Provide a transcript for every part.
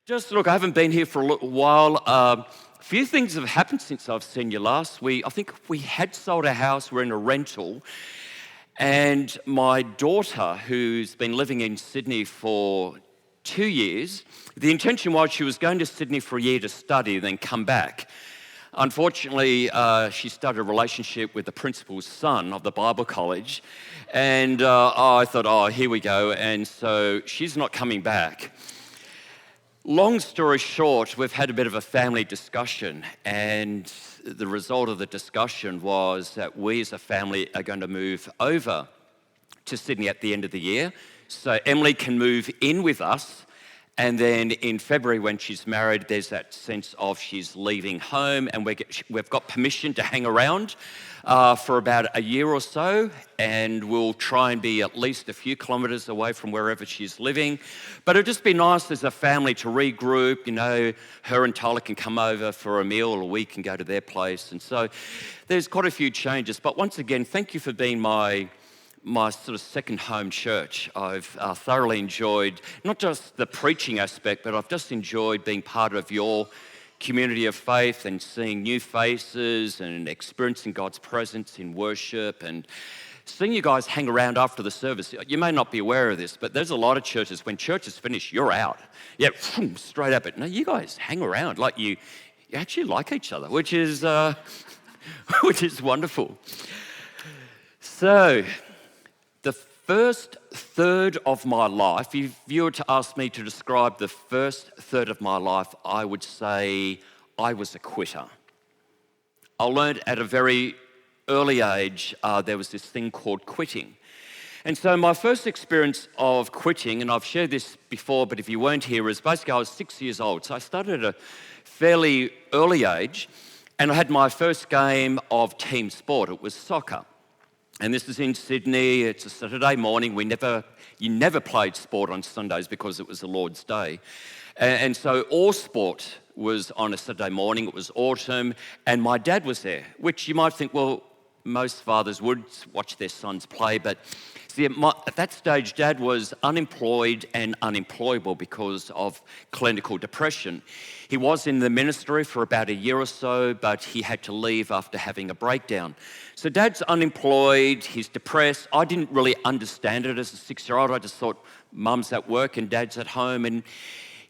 Just look, I haven't been here for a little while. A few things have happened since I've seen you last. I think we had sold a house, we're in a rental, and my daughter, who's been living in Sydney for 2 years, the intention was she was going to Sydney for a year to study, then come back. Unfortunately, she started a relationship with the principal's son of the Bible college, and I thought, oh, here we go, and so she's not coming back. Long story short, we've had a bit of a family discussion, and the result of the discussion was that we as a family are going to move over to Sydney at the end of the year. So Emily can move in with us, and then in February when she's married, there's that sense of she's leaving home, and we've got permission to hang around for about a year or so, and we'll try and be at least a few kilometres away from wherever she's living. But it'd just be nice as a family to regroup, her and Tyler can come over for a meal, or we can go to their place. And so there's quite a few changes. But once again, thank you for being my sort of second home church. I've thoroughly enjoyed not just the preaching aspect, but I've just enjoyed being part of your community of faith and seeing new faces and experiencing God's presence in worship and seeing you guys hang around after the service. You may not be aware of this, but there's a lot of churches, when church is finished, you're out. Yeah, straight up. But no, you guys hang around like you actually like each other, which is wonderful. So, the first third of my life, if you were to ask me to describe the first third of my life, I would say I was a quitter. I learned at a very early age there was this thing called quitting. And so my first experience of quitting, and I've shared this before, but if you weren't here, is basically I was 6 years old. So I started at a fairly early age, and I had my first game of team sport. It was soccer. And this is in Sydney. It's a Saturday morning. You never played sport on Sundays because it was the Lord's Day. And so all sport was on a Saturday morning. It was autumn, and my dad was there, which you might think, well, most fathers would watch their sons play. But see, at that stage, Dad was unemployed and unemployable because of clinical depression. He was in the ministry for about a year or so, but he had to leave after having a breakdown. So Dad's unemployed, he's depressed. I didn't really understand it as a 6-year-old. I just thought Mum's at work and Dad's at home. And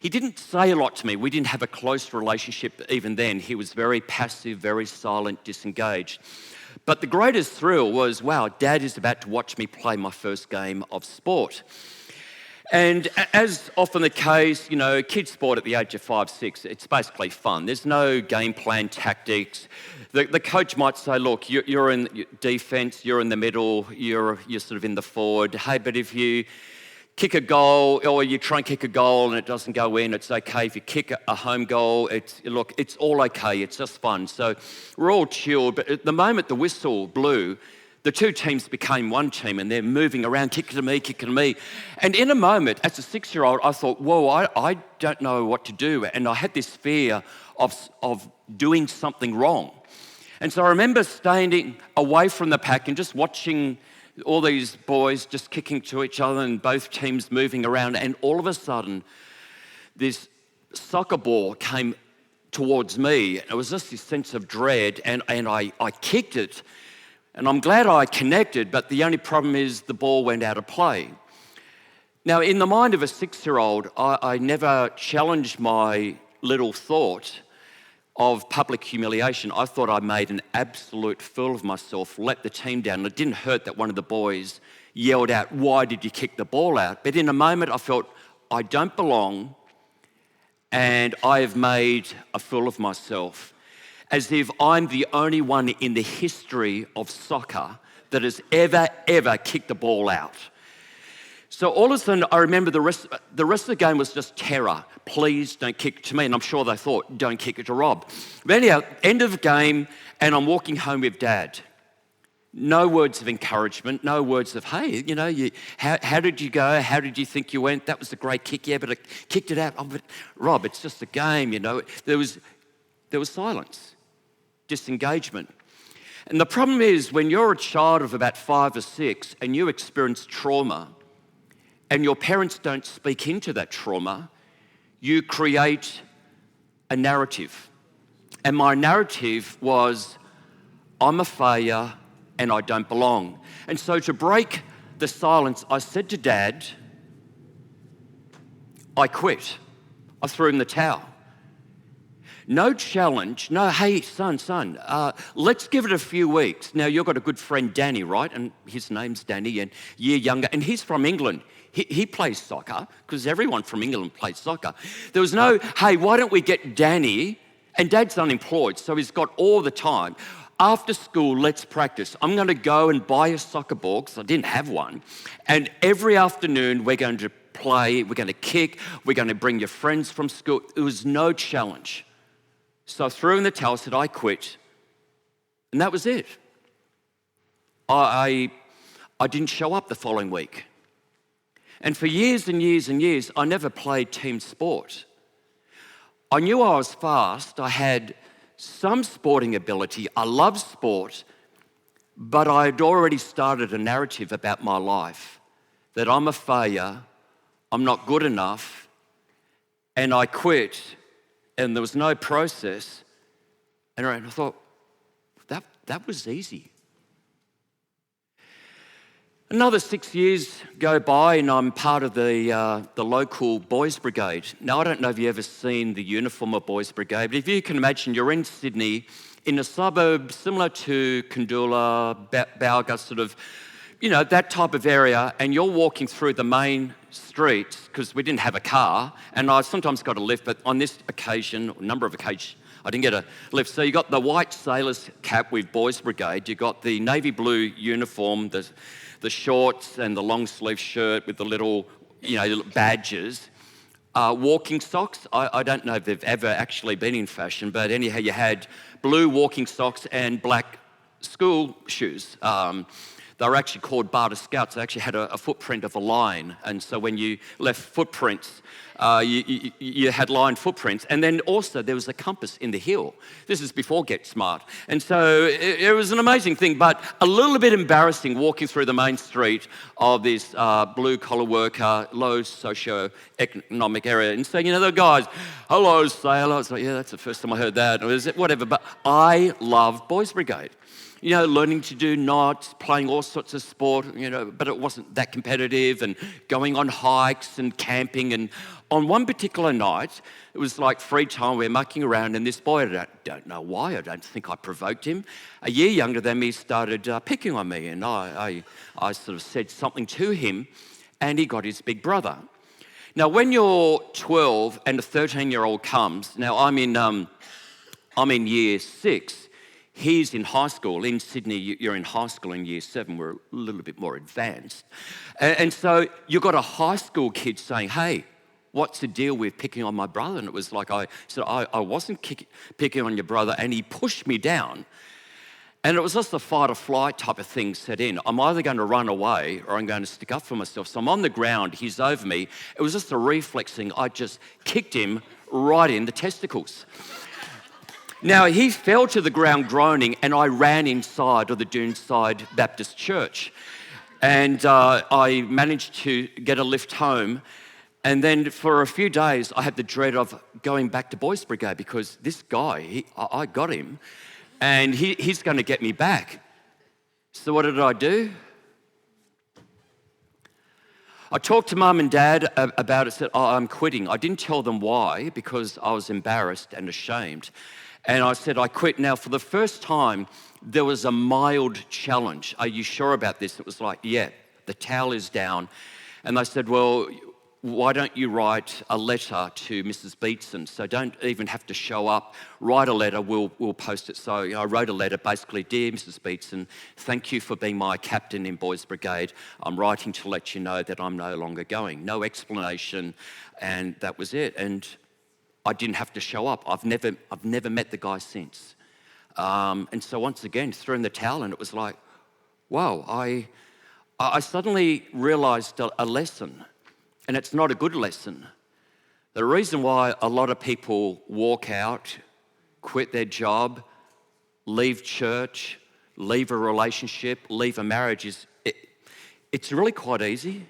he didn't say a lot to me. We didn't have a close relationship even then. He was very passive, very silent, disengaged. But the greatest thrill was, wow, Dad is about to watch me play my first game of sport. And as often the case, kids sport at the age of 5, 6, it's basically fun. There's no game plan tactics. The coach might say, look, you're in defense, you're in the middle, you're sort of in the forward. Hey, but if you kick a goal, or you try and kick a goal and it doesn't go in, it's okay. If you kick a home goal, it's all okay. It's just fun. So we're all chilled. But at the moment the whistle blew, the two teams became one team, and they're moving around, kicking to me. And in a moment, as a 6-year-old, I thought, whoa, I don't know what to do. And I had this fear of doing something wrong. And so I remember standing away from the pack and just watching all these boys just kicking to each other and both teams moving around. And all of a sudden, this soccer ball came towards me. It was just this sense of dread, and I kicked it. And I'm glad I connected, but the only problem is the ball went out of play. Now, in the mind of a 6-year-old, I never challenged my little thought of public humiliation. I thought I made an absolute fool of myself, let the team down. And it didn't hurt that one of the boys yelled out, why did you kick the ball out? But in a moment, I felt I don't belong, and I have made a fool of myself, as if I'm the only one in the history of soccer that has ever kicked the ball out. So all of a sudden, I remember the rest of the game was just terror. Please don't kick it to me. And I'm sure they thought, don't kick it to Rob. But anyhow, end of the game, and I'm walking home with Dad. No words of encouragement, no words of, hey, how did you go? How did you think you went? That was a great kick, yeah, but I kicked it out. Oh, but Rob, it's just a game, There was silence, disengagement. And the problem is, when you're a child of about 5 or 6 and you experience trauma, and your parents don't speak into that trauma, you create a narrative. And my narrative was, I'm a failure and I don't belong. And so to break the silence, I said to Dad, I quit. I threw in the towel. No challenge, no, hey, son, let's give it a few weeks. Now, you've got a good friend, Danny, right? And his name's Danny, and year younger, and he's from England. He plays soccer, because everyone from England plays soccer. There was no, hey, why don't we get Danny? And Dad's unemployed, so he's got all the time. After school, let's practice. I'm going to go and buy a soccer ball, because I didn't have one. And every afternoon, we're going to play, we're going to kick, we're going to bring your friends from school. It was no challenge. So I threw in the towel, said, I quit. And that was it. I didn't show up the following week. And for years and years and years, I never played team sport. I knew I was fast. I had some sporting ability. I loved sport. But I had already started a narrative about my life that I'm a failure, I'm not good enough, and I quit. And there was no process. And I thought, that was easy. Another 6 years go by and I'm part of the local Boys Brigade. Now, I don't know if you've ever seen the uniform of Boys Brigade, but if you can imagine, you're in Sydney, in a suburb similar to Kandula, Balga, sort of, that type of area, and you're walking through the main streets, because we didn't have a car, and I sometimes got a lift, but on this occasion, a number of occasions, I didn't get a lift. So you got the white sailor's cap with Boys Brigade, you got the navy blue uniform, the shorts and the long sleeve shirt with the little, badges. Walking socks, I don't know if they've ever actually been in fashion, but anyhow, you had blue walking socks and black school shoes. They were actually called Barter Scouts. They actually had a footprint of a lion. And so when you left footprints, you had line footprints. And then also there was a compass in the heel. This is before Get Smart. And so it was an amazing thing, but a little bit embarrassing walking through the main street of this blue-collar worker, low socio-economic area and saying, the guys, hello, sailor. I was like, yeah, that's the first time I heard that. Or whatever. But I love Boys Brigade. Learning to do knots, playing all sorts of sport, but it wasn't that competitive, and going on hikes and camping. And on one particular night, it was like free time, we're mucking around, and this boy, I don't know why, I don't think I provoked him, a year younger than me, started picking on me, and I sort of said something to him, and he got his big brother. Now, when you're 12 and a 13-year-old comes, now I'm in year 6, he's in high school. In Sydney, you're in high school in year 7. We're a little bit more advanced. And so you've got a high school kid saying, hey, what's the deal with picking on my brother? And it was like I said, I wasn't picking on your brother, and he pushed me down. And it was just a fight or flight type of thing set in. I'm either going to run away or I'm going to stick up for myself. So I'm on the ground, he's over me. It was just a reflex thing. I just kicked him right in the testicles. Now, he fell to the ground groaning, and I ran inside of the Doonside Baptist Church. And I managed to get a lift home. And then for a few days, I had the dread of going back to Boys Brigade, because this guy, I got him, and he's going to get me back. So what did I do? I talked to Mum and Dad about it, said, I'm quitting. I didn't tell them why, because I was embarrassed and ashamed. And I said, I quit. Now, for the first time, there was a mild challenge. Are you sure about this? It was like, yeah, the towel is down. And they said, well, why don't you write a letter to Mrs. Beetson? So don't even have to show up. Write a letter, we'll post it. So I wrote a letter, basically, dear Mrs. Beetson, thank you for being my captain in Boys Brigade. I'm writing to let you know that I'm no longer going. No explanation, and that was it. And I didn't have to show up. I've never met the guy since. And so once again, threw in the towel, and it was like, wow, I suddenly realized a lesson, and it's not a good lesson. The reason why a lot of people walk out, quit their job, leave church, leave a relationship, leave a marriage is, it's really quite easy.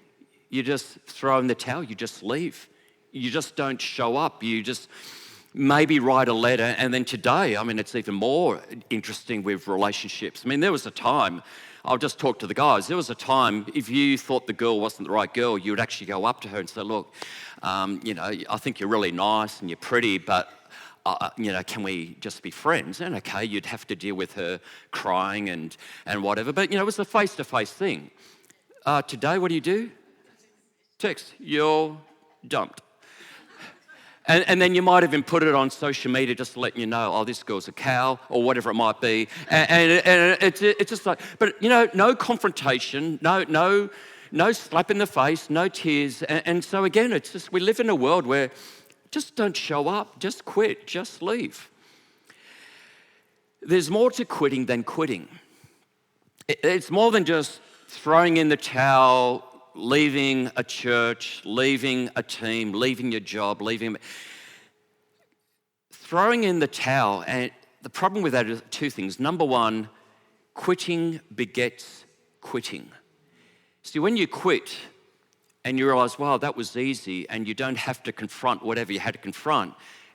You just throw in the towel, you just leave. you just don't show up. You just maybe write a letter, and then today, I mean, it's even more interesting with relationships. I mean, there was a time, I'll just talk to the guys, there was a time if you thought the girl wasn't the right girl, you would actually go up to her and say, look, I think you're really nice and you're pretty, but can we just be friends? And okay, you'd have to deal with her crying and whatever, but it was a face-to-face thing. Today, what do? Text, you're dumped. And then you might even put it on social media just to let you know, oh, this girl's a cow, or whatever it might be. And it's just like, but no confrontation, no slap in the face, no tears. And so again, it's just, we live in a world where just don't show up, just quit, just leave. There's more to quitting than quitting. It's more than just throwing in the towel, leaving a church, leaving a team, leaving your job, throwing in the towel. And the problem with that is two things. Number one, quitting begets quitting. See, when you quit and you realize, wow, that was easy, and you don't have to confront whatever you had to confront,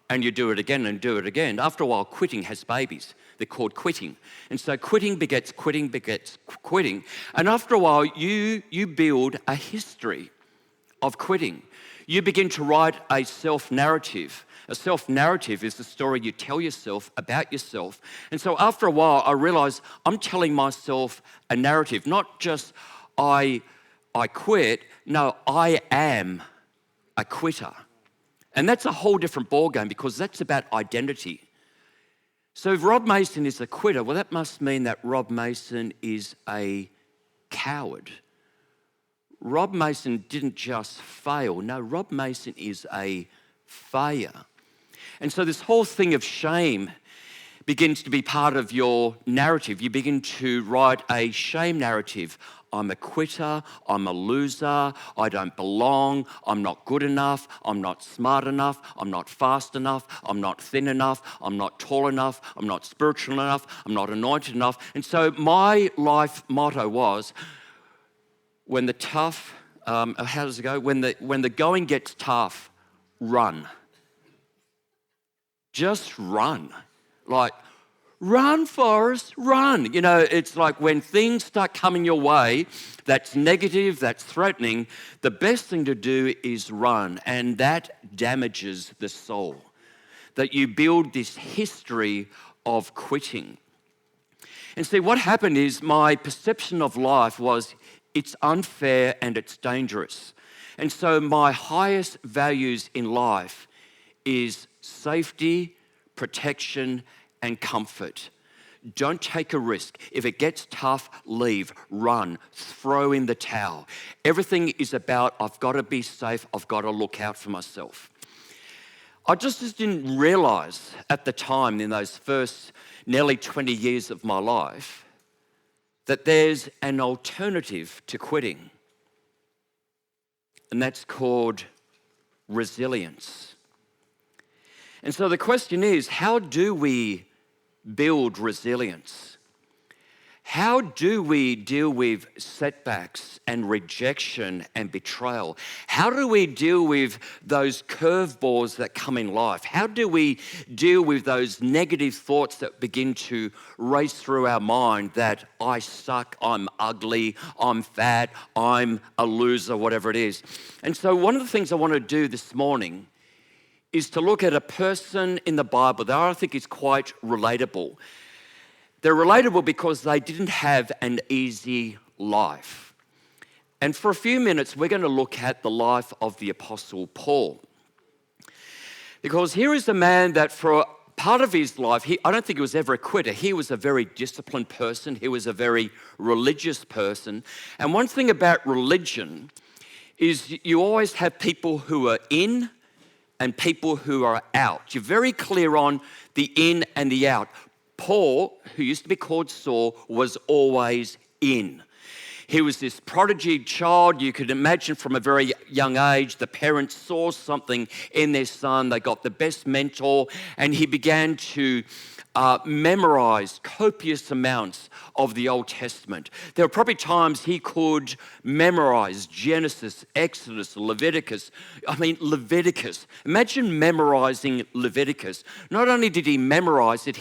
and you do it again and do it again, after a while, quitting has babies. They're called quitting. And so quitting begets quitting begets quitting. And after a while, you build a history of quitting. You begin to write a self-narrative. A self-narrative is the story you tell yourself about yourself. And so after a while, I realized I'm telling myself a narrative, not just I quit. No, I am a quitter. And that's a whole different ballgame, because that's about identity. So if Rob Mason is a quitter, well, that must mean that Rob Mason is a coward. Rob Mason didn't just fail. No, Rob Mason is a failure. And so this whole thing of shame begins to be part of your narrative. You begin to write a shame narrative. I'm a quitter, I'm a loser, I don't belong, I'm not good enough, I'm not smart enough, I'm not fast enough, I'm not thin enough, I'm not tall enough, I'm not spiritual enough, I'm not anointed enough. And so my life motto was, when the tough, how does it go? When the going gets tough, run. Just run. Like, run, Forrest, run. It's like when things start coming your way, that's negative, that's threatening, the best thing to do is run. And that damages the soul. That you build this history of quitting. And see, what happened is my perception of life was it's unfair and it's dangerous. And so my highest values in life is safety, protection, and comfort. Don't take a risk. If it gets tough, leave, run, throw in the towel. Everything is about, I've got to be safe, I've got to look out for myself. I just didn't realize at the time, in those first nearly 20 years of my life, that there's an alternative to quitting. And that's called resilience. And so the question is, how do we build resilience? How do we deal with setbacks and rejection and betrayal? How do we deal with those curveballs that come in life? How do we deal with those negative thoughts that begin to race through our mind that I suck, I'm ugly, I'm fat, I'm a loser, whatever it is? And so one of the things I want to do this morning is to look at a person in the Bible that I think is quite relatable. They're relatable because they didn't have an easy life. And for a few minutes, we're going to look at the life of the Apostle Paul. Because here is a man that for part of his life, I don't think he was ever a quitter. He was a very disciplined person. He was a very religious person. And one thing about religion is you always have people who are in and people who are out. You're very clear on the in and the out. Paul, who used to be called Saul, was always in. He was this prodigy child. You could imagine from a very young age, the parents saw something in their son. They got the best mentor, and he began to memorize copious amounts of the Old Testament. There were probably times he could memorize Genesis, Exodus, Leviticus. Leviticus. Imagine memorizing Leviticus. Not only did he memorize it,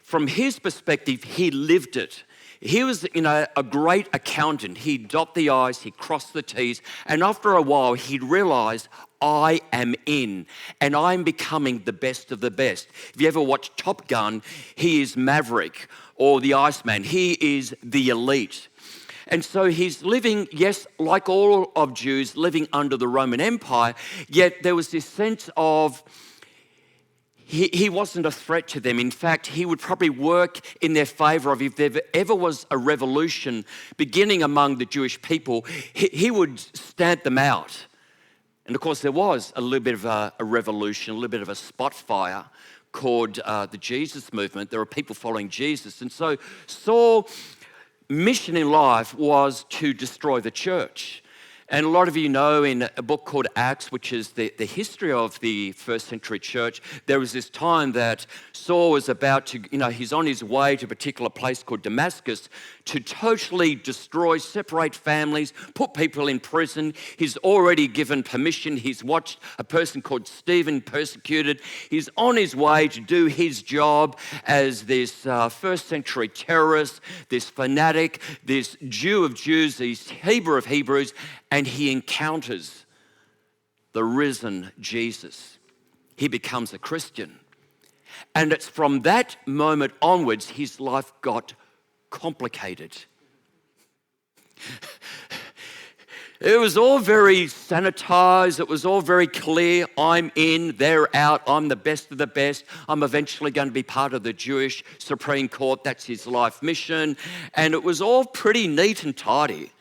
from his perspective, he lived it. He was, a great accountant. He'd dot the I's, he'd cross the T's, and after a while, he'd realize, I am in, and I'm becoming the best of the best. If you ever watch Top Gun, he is Maverick, or the Iceman. He is the elite. And so he's living, yes, like all of Jews, living under the Roman Empire, yet there was this sense of he wasn't a threat to them. In fact, he would probably work in their favor of if there ever was a revolution beginning among the Jewish people, he would stamp them out. And of course, there was a little bit of a revolution, a little bit of a spot fire called the Jesus movement. There were people following Jesus. And so Saul's mission in life was to destroy the church. And a lot of you know in a book called Acts, which is the history of the first century church, there was this time that Saul was about to, he's on his way to a particular place called Damascus to totally destroy, separate families, put people in prison. He's already given permission. He's watched a person called Stephen persecuted. He's on his way to do his job as this first century terrorist, this fanatic, this Jew of Jews, this Hebrew of Hebrews, and he encounters the risen Jesus. He becomes a Christian. And it's from that moment onwards, his life got complicated. It was all very sanitized. It was all very clear. I'm in, they're out. I'm the best of the best. I'm eventually going to be part of the Jewish Supreme Court. That's his life mission. And it was all pretty neat and tidy.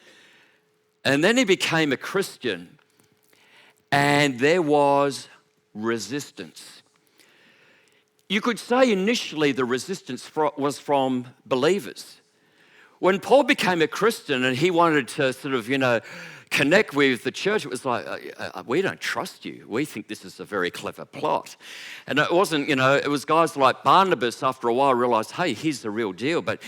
And then he became a Christian, and there was resistance. You could say initially the resistance was from believers. When Paul became a Christian and he wanted to sort of, connect with the church, it was like, we don't trust you. We think this is a very clever plot. And it wasn't, it was guys like Barnabas after a while realized, hey, he's the real deal. But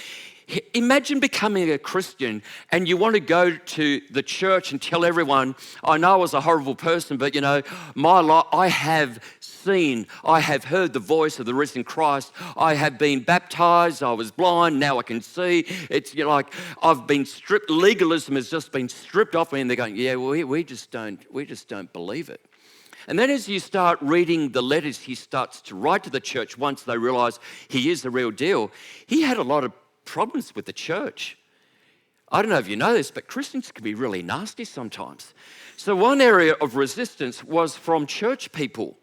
imagine becoming a Christian and you want to go to the church and tell everyone, I know I was a horrible person, but my life, I have seen, I have heard the voice of the risen Christ. I have been baptized, I was blind, now I can see. It's like I've been stripped, legalism has just been stripped off me, and they're going, yeah, we just don't believe it. And then as you start reading the letters he starts to write to the church, once they realize he is the real deal, he had a lot of problems with the church. I don't know if you know this, but Christians can be really nasty sometimes. So one area of resistance was from church people.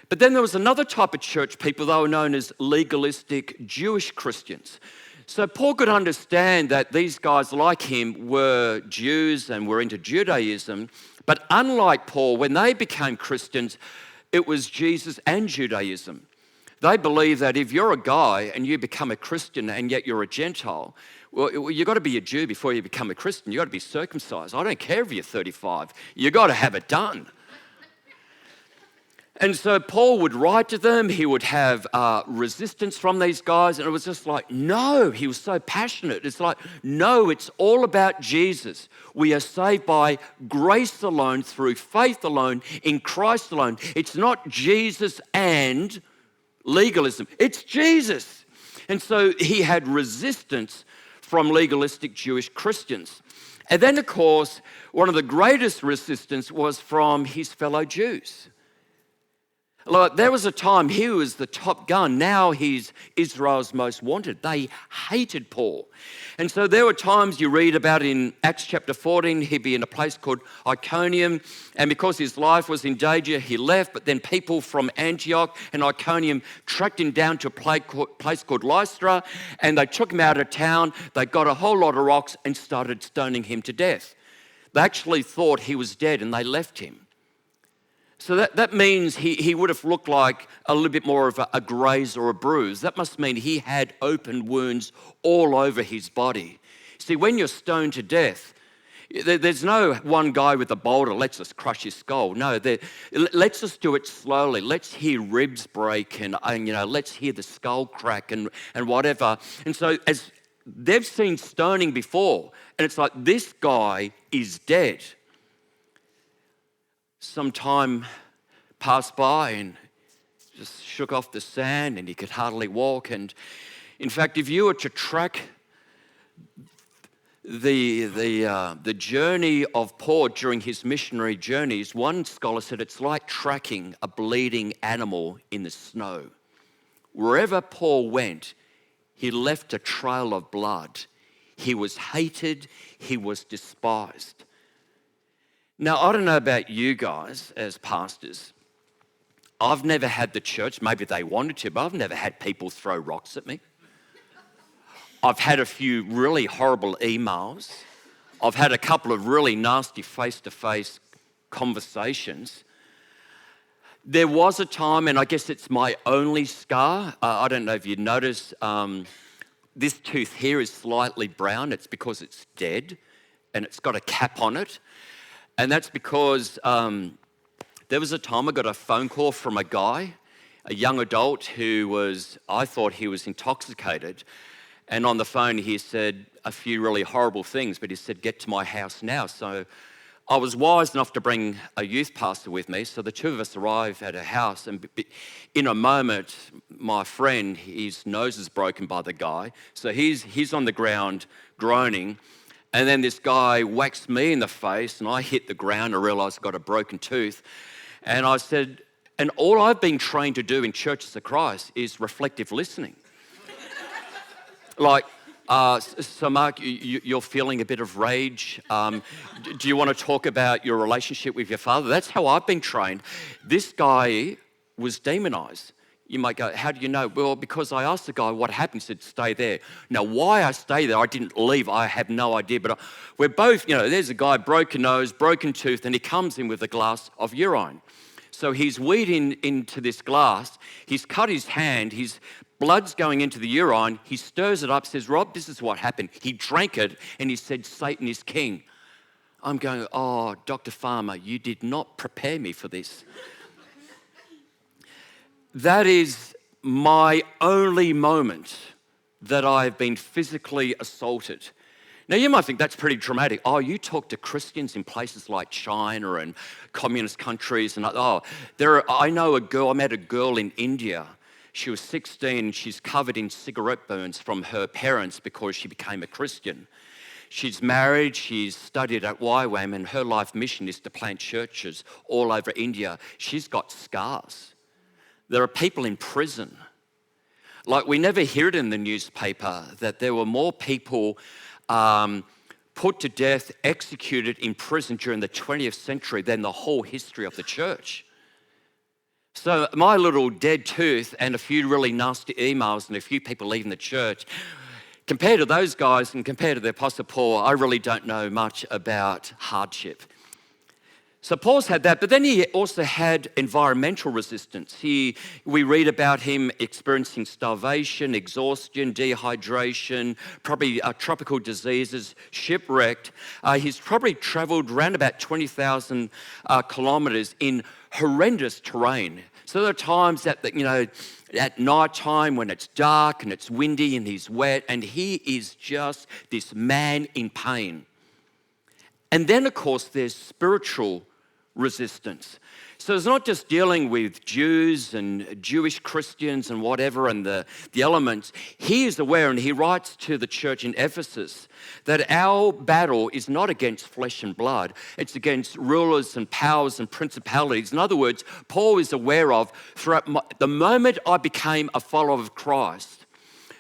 But then there was another type of church people, they were known as legalistic Jewish Christians. So Paul could understand that these guys like him were Jews and were into Judaism, but unlike Paul, when they became Christians, it was Jesus and Judaism. They believe that if you're a guy and you become a Christian and yet you're a Gentile, well, you've got to be a Jew before you become a Christian. You've got to be circumcised. I don't care if you're 35. You've got to have it done. And so Paul would write to them. He would have resistance from these guys. And it was just like, no, he was so passionate. It's like, no, it's all about Jesus. We are saved by grace alone, through faith alone, in Christ alone. It's not Jesus and legalism. It's Jesus. And so he had resistance from legalistic Jewish Christians. And then, of course, one of the greatest resistance was from his fellow Jews. Like, there was a time he was the top gun. Now he's Israel's most wanted. They hated Paul. And so there were times you read about in Acts chapter 14, he'd be in a place called Iconium. And because his life was in danger, he left. But then people from Antioch and Iconium tracked him down to a place called Lystra. And they took him out of town. They got a whole lot of rocks and started stoning him to death. They actually thought he was dead and they left him. So that means he would have looked like a little bit more of a graze or a bruise. That must mean he had open wounds all over his body. See, when you're stoned to death, there's no one guy with a boulder, let's just crush his skull. No, let's just do it slowly. Let's hear ribs break and let's hear the skull crack and whatever. And so as they've seen stoning before, and it's like, this guy is dead. Some time passed by and just shook off the sand and he could hardly walk. And in fact, if you were to track the journey of Paul during his missionary journeys, one scholar said it's like tracking a bleeding animal in the snow. Wherever Paul went, he left a trail of blood. He was hated, he was despised. Now, I don't know about you guys as pastors. I've never had the church, maybe they wanted to, but I've never had people throw rocks at me. I've had a few really horrible emails. I've had a couple of really nasty face-to-face conversations. There was a time, and I guess it's my only scar. I don't know if you notice, this tooth here is slightly brown. It's because it's dead, and it's got a cap on it. And that's because there was a time I got a phone call from a guy, a young adult I thought he was intoxicated. And on the phone, he said a few really horrible things, but he said, get to my house now. So I was wise enough to bring a youth pastor with me. So the two of us arrived at a house, and in a moment, my friend, his nose is broken by the guy. So he's on the ground groaning. And then this guy whacks me in the face, and I hit the ground. I realised I got a broken tooth. And I said, and all I've been trained to do in Churches of Christ is reflective listening. Like, so Mark, you're feeling a bit of rage. Do you want to talk about your relationship with your father? That's how I've been trained. This guy was demonized. You might go, how do you know? Well, because I asked the guy what happened. He said, stay there. Now, why I stay there, I didn't leave. I have no idea. But we're both, there's a guy, broken nose, broken tooth, and he comes in with a glass of urine. So he's weeding into this glass. He's cut his hand. His blood's going into the urine. He stirs it up, says, Rob, this is what happened. He drank it, and he said, Satan is king. I'm going, oh, Dr. Farmer, you did not prepare me for this. That is my only moment that I've been physically assaulted. Now, you might think that's pretty dramatic. Oh, you talk to Christians in places like China and communist countries. And I know a girl, I met a girl in India. She was 16 and she's covered in cigarette burns from her parents because she became a Christian. She's married, she's studied at YWAM, and her life mission is to plant churches all over India. She's got scars. There are people in prison. Like, we never hear it in the newspaper that there were more people put to death, executed in prison during the 20th century than the whole history of the church. So my little dead tooth and a few really nasty emails and a few people leaving the church, compared to those guys and compared to the Apostle Paul, I really don't know much about hardship. So Paul's had that, but then he also had environmental resistance. We read about him experiencing starvation, exhaustion, dehydration, probably tropical diseases, shipwrecked. He's probably travelled around about 20,000 kilometres in horrendous terrain. So there are times that, at night time when it's dark and it's windy and he's wet, and he is just this man in pain. And then, of course, there's spiritual resistance. So it's not just dealing with Jews and Jewish Christians and whatever and the elements. He is aware, and he writes to the church in Ephesus, that our battle is not against flesh and blood. It's against rulers and powers and principalities. In other words, Paul is aware of, throughout the moment I became a follower of Christ,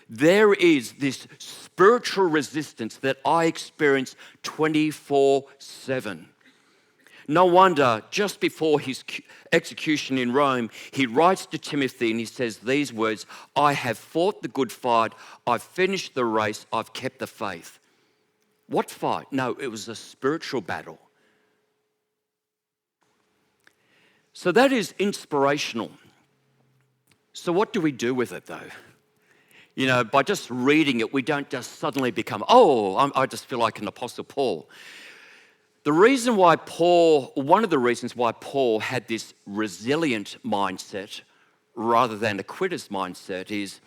there is this spiritual resistance that I experience 24/7. No wonder, just before his execution in Rome, he writes to Timothy and he says these words, I have fought the good fight, I've finished the race, I've kept the faith. What fight? No, it was a spiritual battle. So that is inspirational. So what do we do with it though? You know, by just reading it, we don't just suddenly become, I just feel like an Apostle Paul. One of the reasons why Paul had this resilient mindset rather than a quitter's mindset is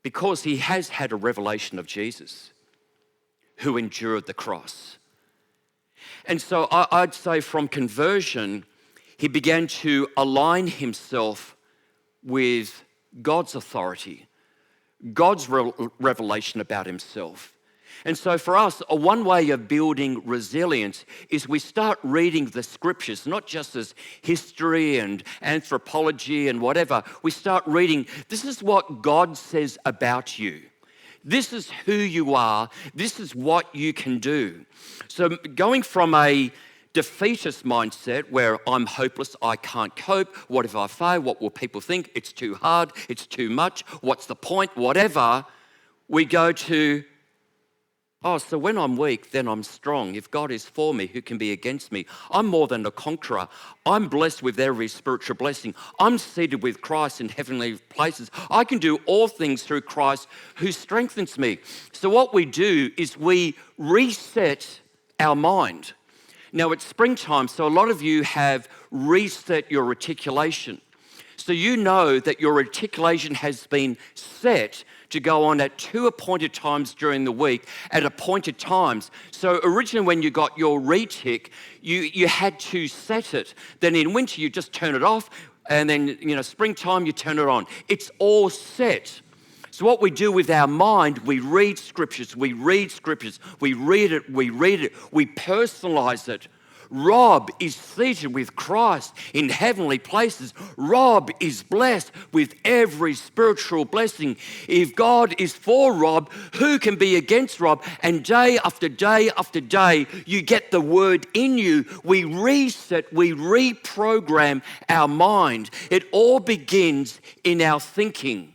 because he has had a revelation of Jesus who endured the cross. And so I'd say from conversion, he began to align himself with God's authority, God's revelation about himself. And so for us, one way of building resilience is we start reading the scriptures, not just as history and anthropology and whatever. We start reading, this is what God says about you. This is who you are. This is what you can do. So going from a defeatist mindset where I'm hopeless, I can't cope, what if I fail, what will people think, it's too hard, it's too much, what's the point, whatever, we go to, so when I'm weak, then I'm strong. If God is for me, who can be against me? I'm more than a conqueror. I'm blessed with every spiritual blessing. I'm seated with Christ in heavenly places. I can do all things through Christ who strengthens me. So what we do is we reset our mind. Now, it's springtime, so a lot of you have reset your reticulation. So you know that your reticulation has been set to go on at 2 appointed times during the week at appointed times. So originally when you got your retic, you had to set it. Then in winter, you just turn it off. And then, springtime, you turn it on. It's all set. So what we do with our mind, we read scriptures, we read it, we personalize it. Rob is seated with Christ in heavenly places. Rob is blessed with every spiritual blessing. If God is for Rob, who can be against Rob? And day after day after day, you get the word in you. We reset, we reprogram our mind. It all begins in our thinking.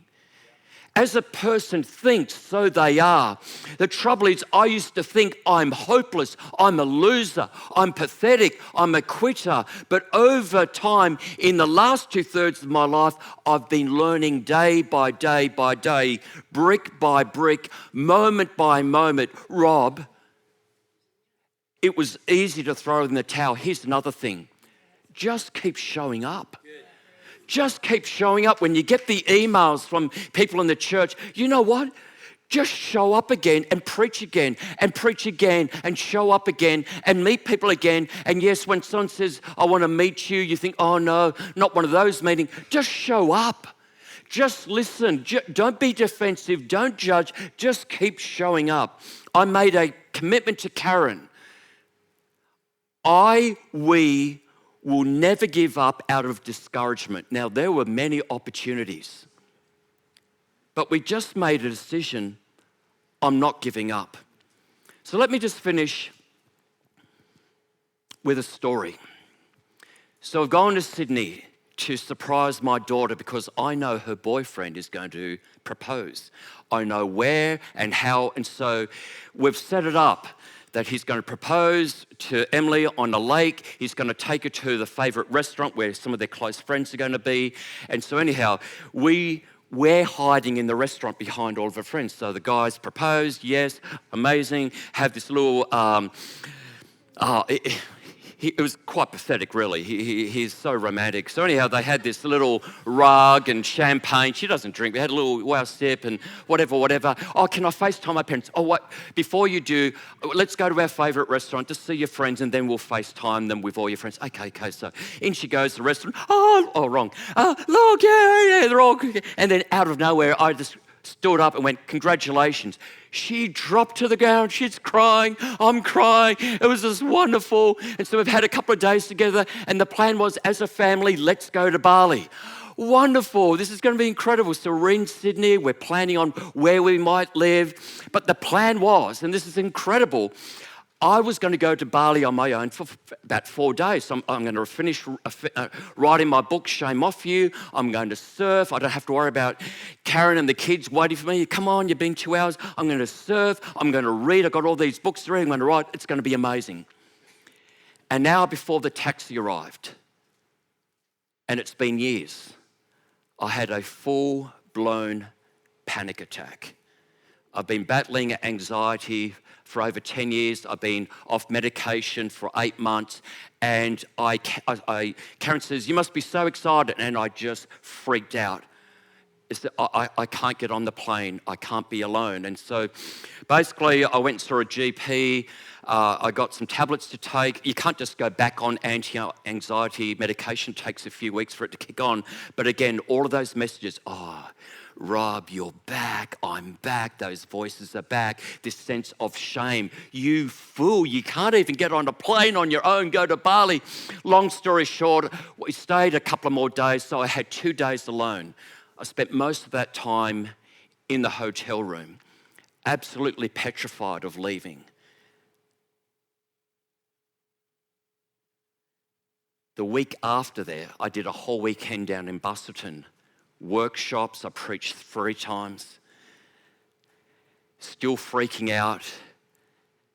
As a person thinks, so they are. The trouble is, I used to think I'm hopeless, I'm a loser, I'm pathetic, I'm a quitter. But over time, in the last 2/3 of my life, I've been learning day by day by day, brick by brick, moment by moment. Rob, it was easy to throw in the towel. Here's another thing. Just keep showing up. Just keep showing up. When you get the emails from people in the church, you know what? Just show up again and preach again and show up again and meet people again. And yes, when someone says, I want to meet you, you think, oh no, not one of those meetings. Just show up. Just listen. Don't be defensive. Don't judge. Just keep showing up. I made a commitment to Karen. We will never give up out of discouragement. Now, there were many opportunities, but we just made a decision, I'm not giving up. So let me just finish with a story. So I've gone to Sydney to surprise my daughter because I know her boyfriend is going to propose. I know where and how, and so we've set it up that he's going to propose to Emily on a lake. He's going to take her to the favourite restaurant where some of their close friends are going to be. And so anyhow, we're hiding in the restaurant behind all of her friends. So the guys proposed, yes, amazing, have this little, it was quite pathetic, really. He's so romantic. So anyhow, they had this little rug and champagne. She doesn't drink. We had a little wow sip and whatever. Oh, can I FaceTime my parents? Oh, what? Before you do, let's go to our favourite restaurant to see your friends, and then we'll FaceTime them with all your friends. Okay. So in she goes to the restaurant. Oh, wrong. Look, yeah, they're all good. And then out of nowhere, I just stood up and went, congratulations. She dropped to the ground. She's crying. I'm crying. It was just wonderful. And so we've had a couple of days together, and the plan was, as a family, let's go to Bali. Wonderful. This is going to be incredible. So we're in Sydney. We're planning on where we might live. But the plan was, and this is incredible, I was going to go to Bali on my own for about 4 days. So I'm going to finish writing my book, Shame Off You. I'm going to surf. I don't have to worry about Karen and the kids waiting for me. Come on, you've been 2 hours. I'm going to surf. I'm going to read. I've got all these books to read. I'm going to write. It's going to be amazing. And now before the taxi arrived, and it's been years, I had a full-blown panic attack. I've been battling anxiety for over 10 years. I've been off medication for 8 months. And Karen says, you must be so excited. And I just freaked out. It's that I can't get on the plane. I can't be alone. And so basically I went and saw a GP. I got some tablets to take. You can't just go back on anti-anxiety medication. It takes a few weeks for it to kick on. But again, all of those messages, Rob, you're back, I'm back, those voices are back, this sense of shame. You fool, you can't even get on a plane on your own, go to Bali. Long story short, we stayed a couple of more days, so I had 2 days alone. I spent most of that time in the hotel room, absolutely petrified of leaving. The week after there, I did a whole weekend down in Busselton. Workshops, I preached 3 times, still freaking out.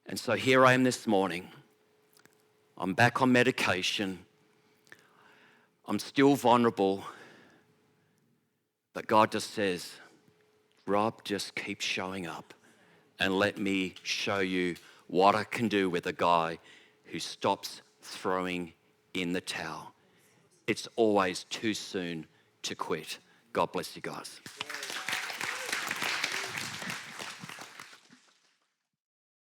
And so here I am this morning. I'm back on medication. I'm still vulnerable. But God just says, Rob, just keep showing up and let me show you what I can do with a guy who stops throwing in the towel. It's always too soon to quit. God bless you guys.